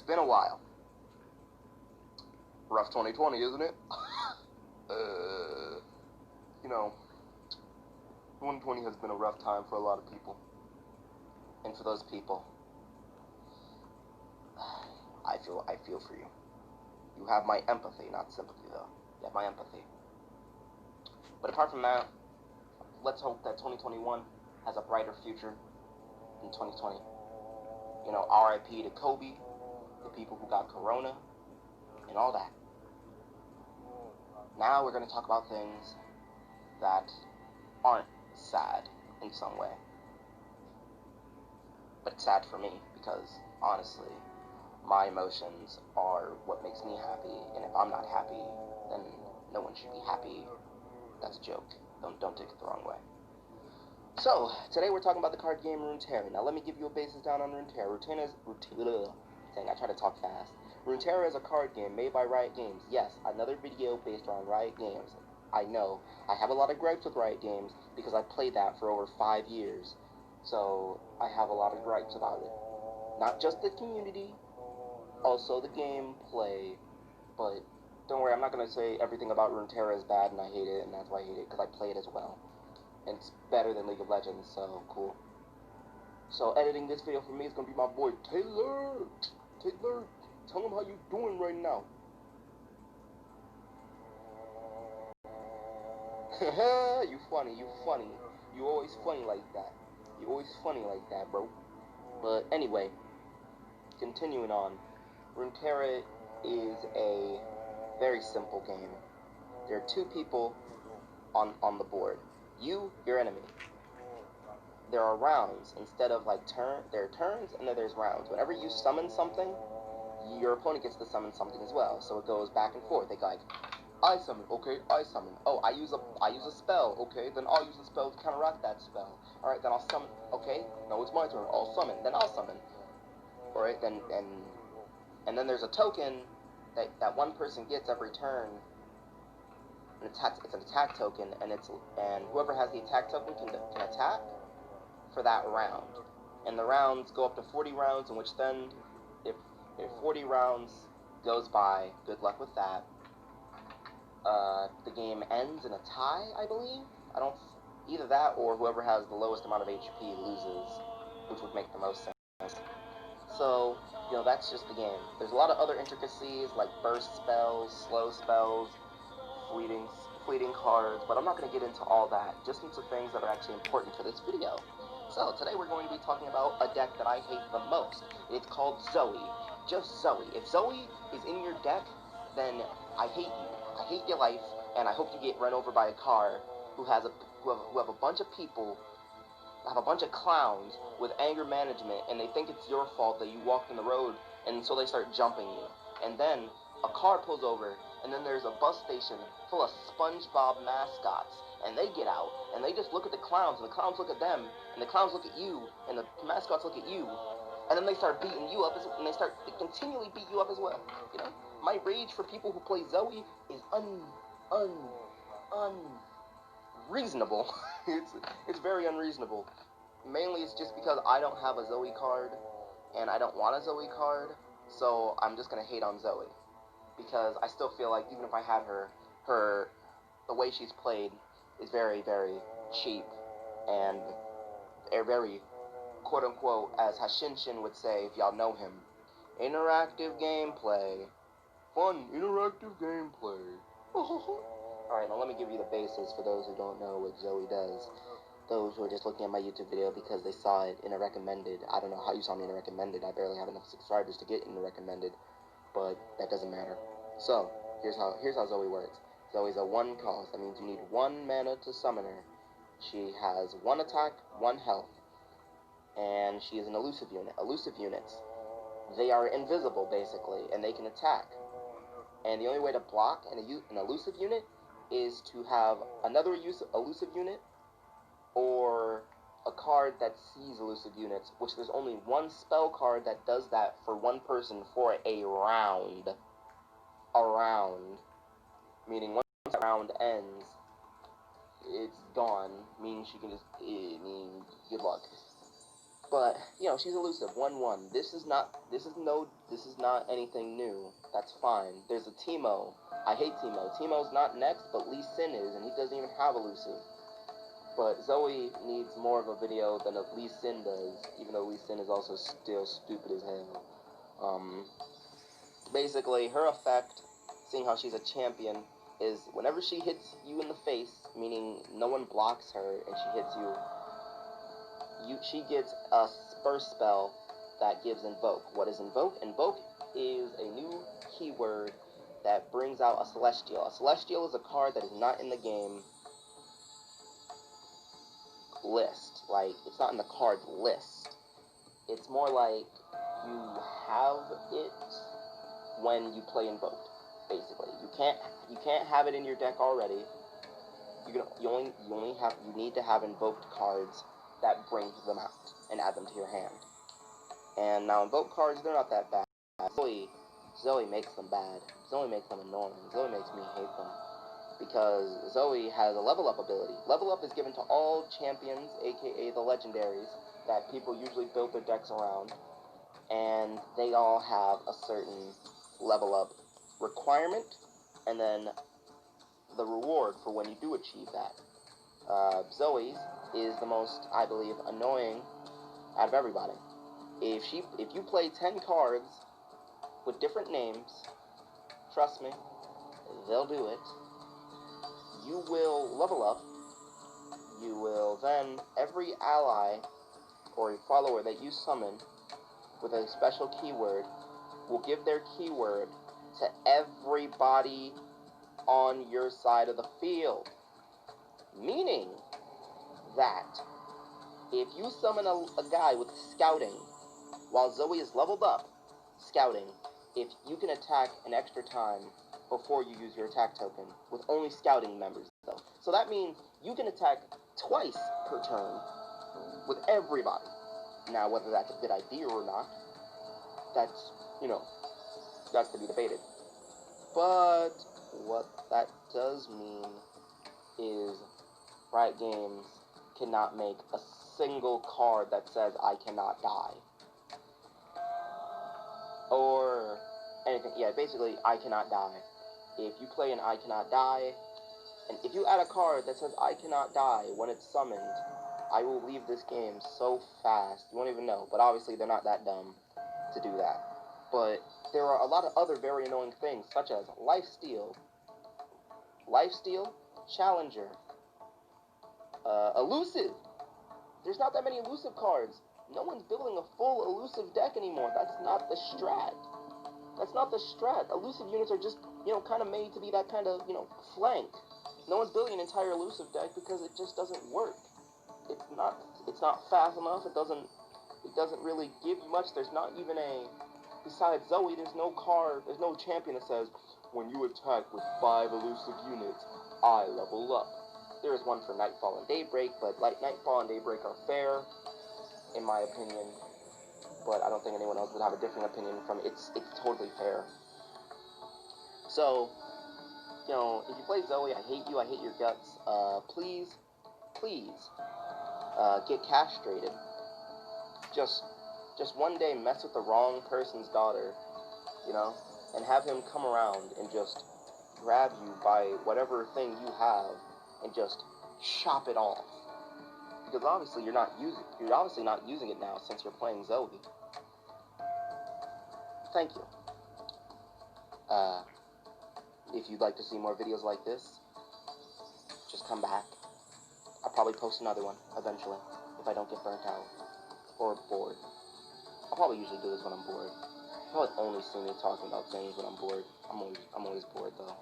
been a while. Rough 2020, isn't it? You know, 2020 has been a rough time for a lot of people. And for those people, I feel for you. You have my empathy, not sympathy, though. You have my empathy. But apart from that, let's hope that 2021 has a brighter future than 2020. You know, RIP to Kobe, the people who got corona, and all that. Now we're going to talk about things that aren't sad in some way. But it's sad for me because, honestly, my emotions are what makes me happy, and if I'm not happy, then no one should be happy. That's a joke. Don't take it the wrong way. So, today we're talking about the card game Runeterra. Now let me give you a basis down on Runeterra. Dang, I try to talk fast. Runeterra is a card game made by Riot Games. Yes, another video based around Riot Games. I know. I have a lot of gripes with Riot Games because I played that for over 5 years. So, I have a lot of gripes about it. Not just the community, also the gameplay. But don't worry, I'm not going to say everything about Runeterra is bad and I hate it, and that's why I hate it, because I play it as well. And it's better than League of Legends, so cool. So editing this video for me is going to be my boy Taylor. Taylor, tell him how you doing right now. You funny. You always funny like that. You always funny like that, bro. But anyway, continuing on. Runeterra is a very simple game. There are 2 people on the board. You, your enemy. There are rounds. Instead of like there are turns and then there's rounds. Whenever you summon something, your opponent gets to summon something as well. So it goes back and forth. They go like, I summon, okay, I summon. Oh, I use a spell, okay, then I'll use a spell to counteract that spell. Alright, then I'll summon, okay, no, it's my turn, I'll summon, then I'll summon. Alright, and then there's a token that one person gets every turn. It's an attack token, and whoever has the attack token can attack for that round. And the rounds go up to 40 rounds, in which then, if 40 rounds goes by, good luck with that, the game ends in a tie, I believe. Either that or whoever has the lowest amount of HP loses, which would make the most sense. So, you know, that's just the game. There's a lot of other intricacies, like burst spells, slow spells, fleeting cards, but I'm not going to get into all that, just into things that are actually important for this video. So, today we're going to be talking about a deck that I hate the most. It's called Zoe. Just Zoe. If Zoe is in your deck, then I hate you. I hate your life, and I hope you get run over by a car who have a bunch of people, have a bunch of clowns with anger management, and they think it's your fault that you walked in the road, and so they start jumping you. And then a car pulls over, and then there's a bus station full of SpongeBob mascots, and they get out, and they just look at the clowns, and the clowns look at them, and the clowns look at you, and the mascots look at you, and then they start beating you up, and they continually beat you up as well, you know? My rage for people who play Zoe is unreasonable. It's very unreasonable. Mainly it's just because I don't have a Zoe card, and I don't want a Zoe card, so I'm just gonna hate on Zoe. Because I still feel like even if I had her, the way she's played is very, very cheap, and very, quote-unquote, as Hashinshin would say, if y'all know him, interactive gameplay. Fun, interactive gameplay. Alright, now let me give you the basis for those who don't know what Zoe does. Those who are just looking at my YouTube video because they saw it in a recommended. I don't know how you saw me in a recommended. I barely have enough subscribers to get in the recommended, but that doesn't matter. So, here's how Zoe works. Zoe's a 1 cost. That means you need 1 mana to summon her. She has 1 attack, 1 health, and she is an elusive unit. Elusive units, they are invisible, basically, and they can attack. And the only way to block an elusive unit is to have another elusive unit, or a card that sees elusive units, which there's only 1 spell card that does that for 1 person for a round. Meaning once that round ends, it's gone, meaning she can just, good luck. But, you know, she's elusive. 1-1. This is not anything new. That's fine. There's a Teemo. I hate Teemo. Teemo's not next, but Lee Sin is, and he doesn't even have elusive. But Zoe needs more of a video than Lee Sin does, even though Lee Sin is also still stupid as hell. Basically, her effect, seeing how she's a champion, is whenever she hits you in the face, meaning no one blocks her and she hits you, she gets a burst spell that gives Invoke. What is Invoke? Invoke is a new keyword that brings out a Celestial. A Celestial is a card that is not in the game list. Like, it's not in the card list. It's more like you have it when you play Invoked, basically. You can't have it in your deck already. You need to have invoked cards that bring them out and add them to your hand. And now invoked cards, they're not that bad. Zoe makes them bad. Zoe makes them annoying. Zoe makes me hate them. Because Zoe has a level up ability. Level up is given to all champions, aka the legendaries, that people usually build their decks around. And they all have a certain level up requirement, and then the reward for when you do achieve that. Zoe's is the most, I believe, annoying out of everybody. If you play 10 cards with different names, trust me, they'll do it. You will level up. You will then, every ally or follower that you summon with a special keyword will give their keyword to everybody on your side of the field. Meaning that if you summon a guy with scouting while Zoe is leveled up, scouting, if you can attack an extra time before you use your attack token, with only scouting members though. So that means you can attack twice per turn with everybody. Now, whether that's a good idea or not, that's to be debated. But what that does mean is Riot Games cannot make a single card that says I cannot die. Or anything. Yeah, basically, I cannot die. If you play an I cannot die, and if you add a card that says I cannot die when it's summoned, I will leave this game so fast. You won't even know. But obviously, they're not that dumb to do that. But there are a lot of other very annoying things, such as Lifesteal, Challenger, Elusive. There's not that many elusive cards. No one's building a full elusive deck anymore. That's not the strat. Elusive units are just, kind of made to be that kind of, flank. No one's building an entire elusive deck because it just doesn't work. It's not fast enough. It doesn't really give you much. There's not even besides Zoe, there's no champion that says, when you attack with 5 elusive units, I level up. There is one for Nightfall and Daybreak, but Nightfall and Daybreak are fair, in my opinion. But I don't think anyone else would have a different opinion from it. It's totally fair. So, if you play Zoe, I hate you, I hate your guts. Please, get castrated. Just one day mess with the wrong person's daughter, and have him come around and just grab you by whatever thing you have and just chop it off. Because obviously you're obviously not using it now since you're playing Zoe. Thank you. If you'd like to see more videos like this, just come back. I'll probably post another one eventually if I don't get burnt out or bored. I'll probably usually do this when I'm bored. You probably only see me talking about things when I'm bored. I'm always bored though.